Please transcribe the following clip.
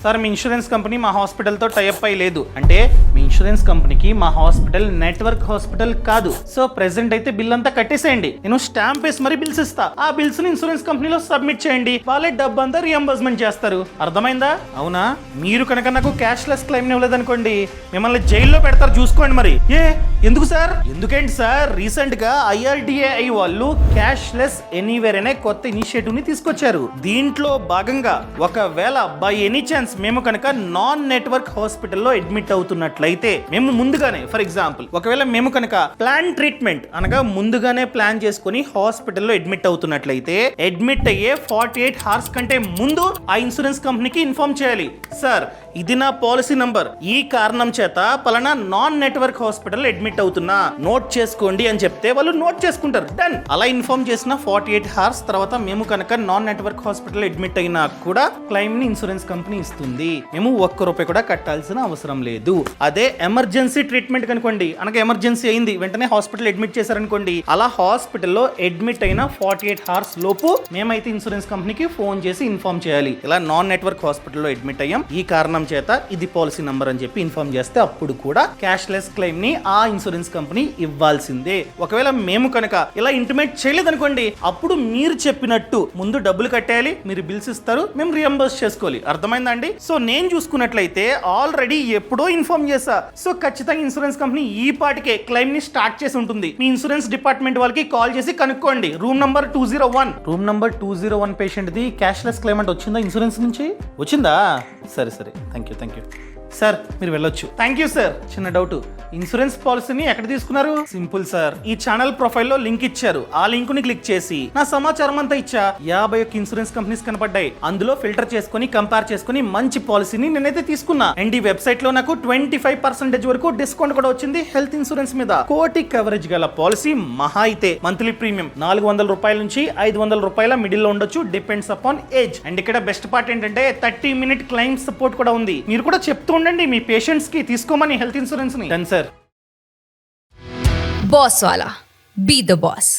Sir మీ insurance company మా హాస్పిటల్తో tie up అయి లేదు అంటే మీ ఇన్సూరెన్స్ కంపెనీకి మా హాస్పిటల్ నెట్వర్క్ హాస్పిటల్ కాదు. సో ప్రెసెంట్ అయితే బిల్ అంతా కట్టేసేయండి, నేను స్టాంప్ వేసి మరి బిల్స్ ఇస్తా. ఆ బిల్స్ ని ఇన్సూరెన్స్ కంపెనీలో సబ్మిట్ చేయండి, వాళ్ళే డబ్బు అంతా రియంబర్స్మెంట్ చేస్తారు. అర్థమైందా? అవునా? మీరు కనుక నాకు క్యాష్లెస్ క్లెయిమ్ ఇవ్వలేదనుకోండి, మిమ్మల్ని జైల్లో పెడతారు, చూసుకోండి. మరి ఎందుకు సార్? ఎందుకేంటి సార్, రీసెంట్ గా IRDAI వాళ్ళు క్యాష్లెస్ ఎనీవేర్ అనే కొత్త ఇనిషియేటివ్ ని తీసుకొచ్చారు. దీంట్లో భాగంగా ఒకవేళ బై ఎనీ ఛాన్స్ మేము కనుక నాన్ నెట్వర్క్ హాస్పిటల్లో అడ్మిట్ అవుతున్నట్లయితే మేము ముందుగానే, ఫర్ ఎగ్జాంపుల్ ఒకవేళ మేము కనుక ప్లాన్ ట్రీట్మెంట్ అనగా ముందుగానే ప్లాన్ చేసుకుని హాస్పిటల్లో అడ్మిట్ అవుతున్నట్లయితే అడ్మిట్ అయ్యే 48 hours కంటే ముందు ఆ ఇన్సూరెన్స్ కంపెనీకి ఇన్ఫార్మ్ చేయాలి. సార్ ఇది నా పాలసీ నంబర్, ఈ కారణం చేత పలానా నాన్ నెట్వర్క్ హాస్పిటల్ అడ్మిట్ అవుతున్నా, నోట్ చేసుకోండి అని చెప్తే వాళ్ళు నోట్ చేసుకుంటారు. డన్. అలా ఇన్ఫార్మ్ చేసిన 48 hours తర్వాత మేము కనుక నాన్ నెట్వర్క్ హాస్పిటల్ అడ్మిట్ అయినా కూడా క్లెయిమ్ ని ఇన్సూరెన్స్ కంపెనీ ఇస్తుంది. మేము ₹1 కూడా కట్టాల్సిన అవసరం లేదు. అదే ఎమర్జెన్సీ ట్రీట్మెంట్ కనుకోండి, అనగా ఎమర్జెన్సీ అయింది వెంటనే హాస్పిటల్ అడ్మిట్ చేశారనుకోండి, అలా హాస్పిటల్లో అడ్మిట్ అయిన 48 hours లోపు మేమైతే ఇన్సూరెన్స్ కంపెనీకి ఫోన్ చేసి ఇన్ఫార్మ్ చేయాలి, ఇలా నాన్ నెట్వర్క్ హాస్పిటల్లో అడ్మిట్ అయ్యాం, ఈ కారణం చేత ఇది పాలసీ నంబర్ అని చెప్పి ఇన్ఫార్మ్ చేస్తే అప్పుడు కూడా క్యాష్లెస్ క్లెయిమ్ ని ఆ ఇన్సూరెన్స్ కంపెనీ ఇవ్వాల్సిందే. ఒకవేళ మేము కనుక ఇలా ఇంటిమేట్ చేయలేదనుకోండి, అప్పుడు మీరు చెప్పినట్టు ముందు డబ్బులు కట్టేయాలి, మీరు బిల్స్ ఇస్తారు, మేము రియంబర్స్ చేసుకోవాలి. అర్థమైందండి? సో నేను చూసుకున్నట్లయితే ఆల్రెడీ ఎప్పుడో ఇన్ఫార్మ్ చేశా. సో ఖచ్చితంగా ఇన్సూరెన్స్ కంపెనీ ఈ పాటికే క్లెయిమ్ ని స్టార్ట్ చేసి ఉంటుంది. మీ ఇన్సూరెన్స్ డిపార్ట్మెంట్ వాళ్ళకి కాల్ చేసి కనుక్కోండి. Room number 201 patient the cashless claim అంటే వచ్చిందా ఇన్సూరెన్స్ నుంచి? వచ్చిందా? సరే థ్యాంక్ యూ సార్, మీరు వెళ్ళొచ్చు. Thank you sir. చిన్న డౌట్, ఇన్సూరెన్స్ పాలసీని ఎక్కడ తీసుకున్నారు? సింపుల్ సార్, ఈ ఛానల్ ప్రొఫైల్లో లింక్ ఇచ్చారు, ఆ లింక్ ని క్లిక్ చేసి నా సమాచారం అంతా ఇచ్చా. 51 ఇన్సూరెన్స్ కంపెనీస్ కనపడ్డాయి, అందులో ఫిల్టర్ చేసుకుని కంపేర్ చేసుకుని మంచి పాలసీని నేనైతే తీసుకున్నా. అండ్ ఈ వెబ్సైట్ లో నాకు 25% వరకు డిస్కౌంట్ కూడా వచ్చింది హెల్త్ ఇన్సూరెన్స్ మీద. కోటి కవరేజ్ గల పాలసీ, మహా అయితే మంత్లీ ప్రీమియం ₹400 నుంచి ₹500 మిడిల్ లో ఉండొచ్చు, డిపెండ్స్ అపాన్ ఏజ్. అండ్ ఇక్కడ బెస్ట్ పార్ట్ ఏంటంటే 30-minute క్లెయిమ్ సపోర్ట్ కూడా ఉంది. మీరు కూడా చెప్తూ ఉండండి మీ పేషెంట్స్ కి తీసుకోమని హెల్త్ ఇన్సూరెన్స్ ని. Done sir. బాస్ వాలా, బీ ద బాస్.